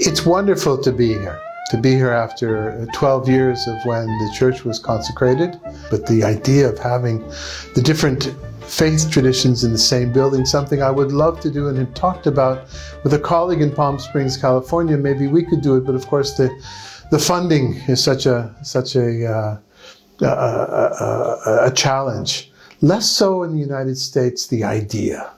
It's wonderful to be here after 12 years of when the church was consecrated. But the idea of having the different faith traditions in the same building, something I would love to do and had talked about with a colleague in Palm Springs, California. Maybe we could do it, but of course the funding is such a challenge. Less so in the United States, the idea.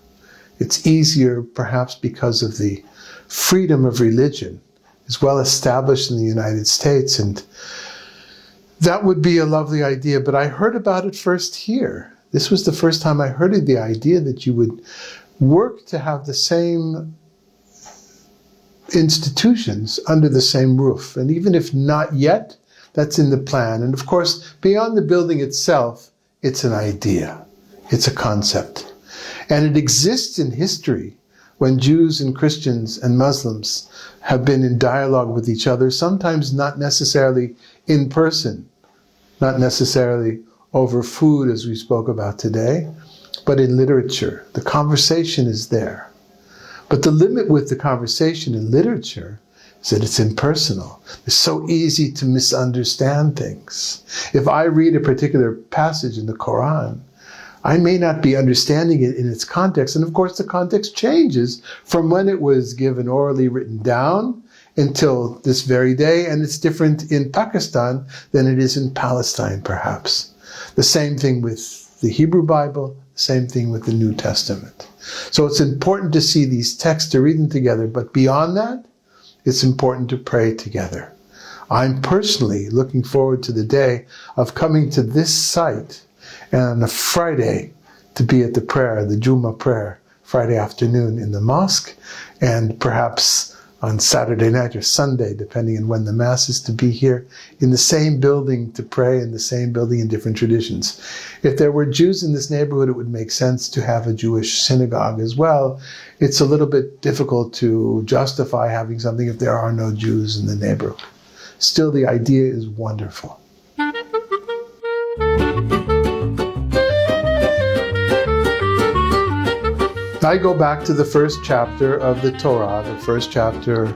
It's easier perhaps because of the freedom of religion is well established in the United States, and that would be a lovely idea, but I heard about it first here. This was the first time I heard of the idea that you would work to have the same institutions under the same roof. And even if not yet, that's in the plan. And of course, beyond the building itself, it's an idea. It's a concept. And it exists in history when Jews and Christians and Muslims have been in dialogue with each other, sometimes not necessarily in person, not necessarily over food as we spoke about today, but in literature. The conversation is there. But the limit with the conversation in literature is that it's impersonal. It's so easy to misunderstand things. If I read a particular passage in the Quran, I may not be understanding it in its context. And of course, the context changes from when it was given orally written down until this very day. And it's different in Pakistan than it is in Palestine, perhaps. The same thing with the Hebrew Bible, the same thing with the New Testament. So it's important to see these texts, to read them together. But beyond that, it's important to pray together. I'm personally looking forward to the day of coming to this site and on a Friday to be at the prayer, the Jummah prayer, Friday afternoon in the mosque, and perhaps on Saturday night or Sunday, depending on when the Mass is, to be here in the same building to pray, in the same building in different traditions. If there were Jews in this neighborhood, it would make sense to have a Jewish synagogue as well. It's a little bit difficult to justify having something if there are no Jews in the neighborhood. Still, the idea is wonderful. I go back to the first chapter of the Torah, the first chapter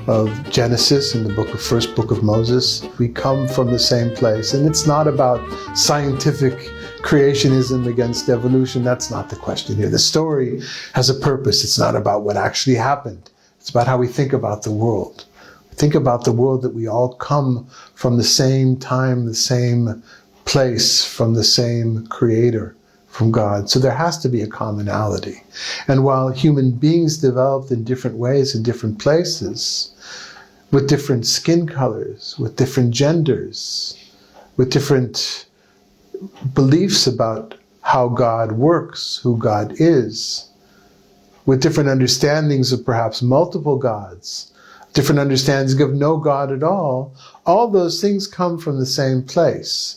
of Genesis in the first book of Moses. We come from the same place, and it's not about scientific creationism against evolution. That's not the question here. The story has a purpose. It's not about what actually happened. It's about how we think about the world. Think about the world that we all come from the same time, the same place, from the same creator, from God. So there has to be a commonality. And while human beings developed in different ways in different places, with different skin colors, with different genders, with different beliefs about how God works, who God is, with different understandings of perhaps multiple gods, different understandings of no God at all those things come from the same place.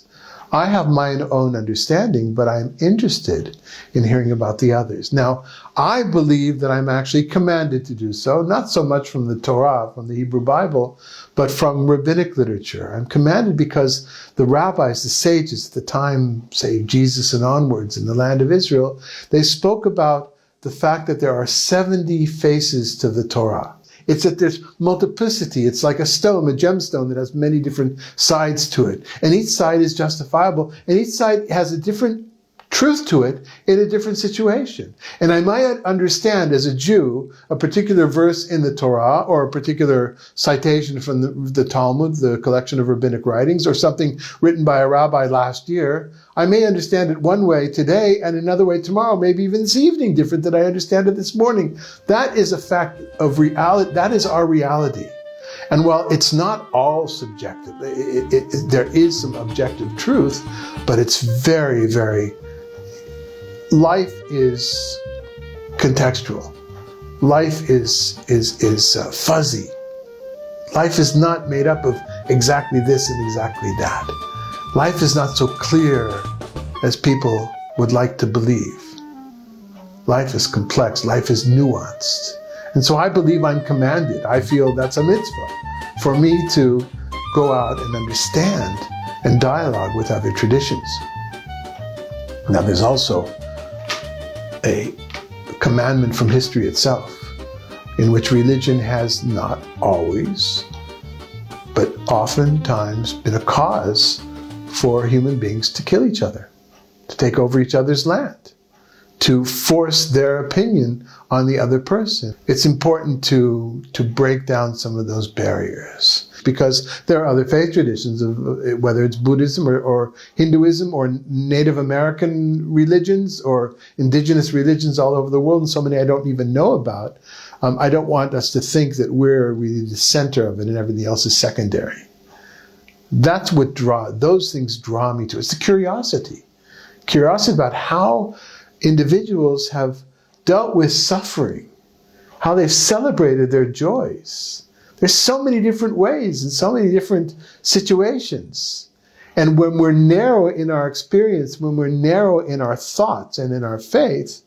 I have my own understanding, but I'm interested in hearing about the others. Now, I believe that I'm actually commanded to do so, not so much from the Torah, from the Hebrew Bible, but from rabbinic literature. I'm commanded because the rabbis, the sages at the time, say Jesus and onwards in the land of Israel, they spoke about the fact that there are 70 faces to the Torah. It's that there's multiplicity. It's like a stone, a gemstone that has many different sides to it. And each side is justifiable. And each side has a different truth to it in a different situation. And I might understand as a Jew a particular verse in the Torah or a particular citation from the Talmud, the collection of rabbinic writings, or something written by a rabbi last year. I may understand it one way today and another way tomorrow, maybe even this evening, different than I understand it this morning. That is a fact of reality. That is our reality. And while it's not all subjective, there is some objective truth, but it's very, very... Life is contextual. Life is fuzzy. Life is not made up of exactly this and exactly that. Life is not so clear as people would like to believe. Life is complex. Life is nuanced. And so I believe I'm commanded. I feel that's a mitzvah for me to go out and understand and dialogue with other traditions. Now there's also a commandment from history itself. in which religion has not always, but oftentimes been a cause for human beings to kill each other, to take over each other's land, to force their opinion on the other person. It's important to break down some of those barriers, because there are other faith traditions, whether it's Buddhism or Hinduism or Native American religions or indigenous religions all over the world, and so many I don't even know about. I don't want us to think that we're really the center of it and everything else is secondary. That's what those things draw me to. It's the curiosity. Curiosity about how individuals have dealt with suffering, how they've celebrated their joys. There's so many different ways and so many different situations. And when we're narrow in our experience, when we're narrow in our thoughts and in our faith,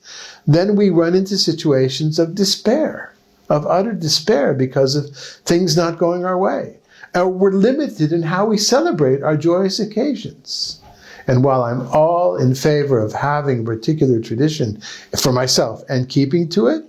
then we run into situations of despair, of utter despair because of things not going our way. And we're limited in how we celebrate our joyous occasions. And while I'm all in favor of having a particular tradition for myself and keeping to it,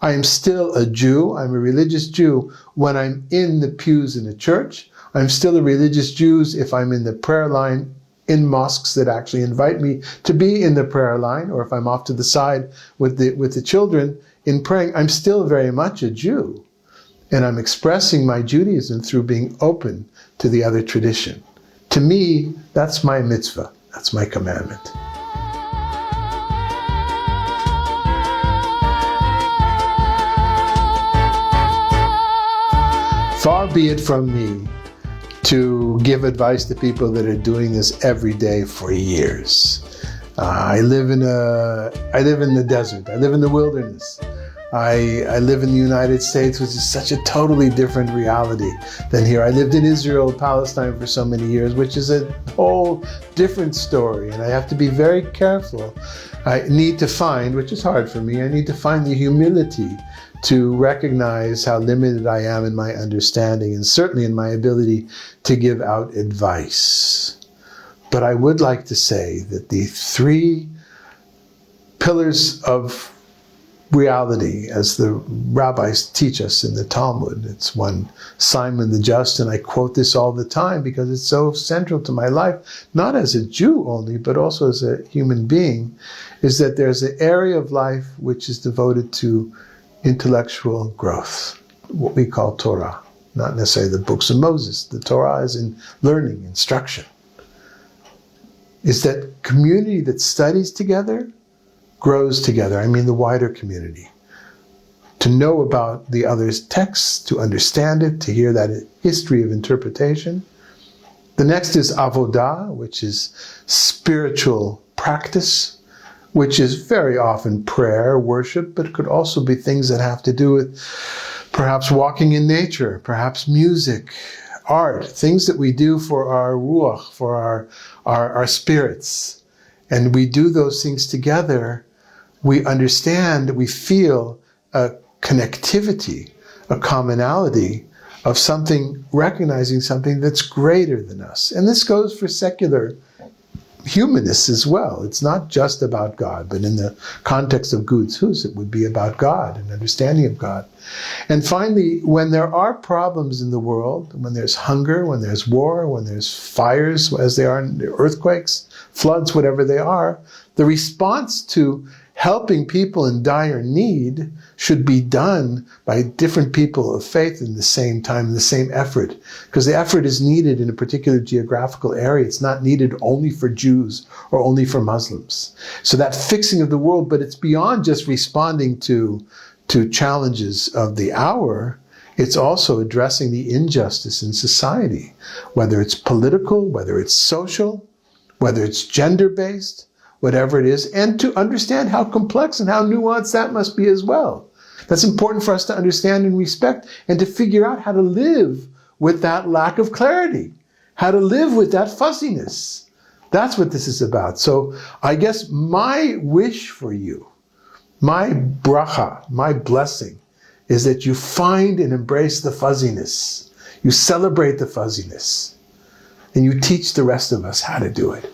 I am still a Jew. I'm a religious Jew when I'm in the pews in a church. I'm still a religious Jew if I'm in the prayer line in mosques that actually invite me to be in the prayer line, or if I'm off to the side with the children in praying. I'm still very much a Jew. And I'm expressing my Judaism through being open to the other tradition. To me, that's my mitzvah. That's my commandment. Far be it from me to give advice to people that are doing this every day for years. I live in the desert. I live in the wilderness. I live in the United States, which is such a totally different reality than here. I lived in Israel, Palestine for so many years, which is a whole different story. And I have to be very careful. I need to find, which is hard for me, I need to find the humility to recognize how limited I am in my understanding and certainly in my ability to give out advice. But I would like to say that the three pillars of reality, as the rabbis teach us in the Talmud. It's one, Simon the Just, and I quote this all the time because it's so central to my life, not as a Jew only, but also as a human being, is that there's an area of life which is devoted to intellectual growth, what we call Torah, not necessarily the books of Moses. The Torah is in learning, instruction. Is that community that studies together grows together. I mean the wider community. To know about the other's text, to understand it, to hear that history of interpretation. The next is avodah, which is spiritual practice, which is very often prayer, worship, but it could also be things that have to do with perhaps walking in nature, perhaps music, art, things that we do for our ruach, for our spirits. And we do those things together. We understand, we feel a connectivity, a commonality of something, recognizing something that's greater than us. And this goes for secular humanists as well. It's not just about God, but in the context of Guds Hus, it would be about God and understanding of God. And finally, when there are problems in the world, when there's hunger, when there's war, when there's fires, as they are, earthquakes, floods, whatever they are, the response to helping people in dire need should be done by different people of faith in the same time, in the same effort. Because the effort is needed in a particular geographical area. It's not needed only for Jews or only for Muslims. So that fixing of the world, but it's beyond just responding to challenges of the hour. It's also addressing the injustice in society, whether it's political, whether it's social, whether it's gender-based, whatever it is, and to understand how complex and how nuanced that must be as well. That's important for us to understand and respect and to figure out how to live with that lack of clarity, how to live with that fuzziness. That's what this is about. So I guess my wish for you, my bracha, my blessing, is that you find and embrace the fuzziness. You celebrate the fuzziness. And you teach the rest of us how to do it.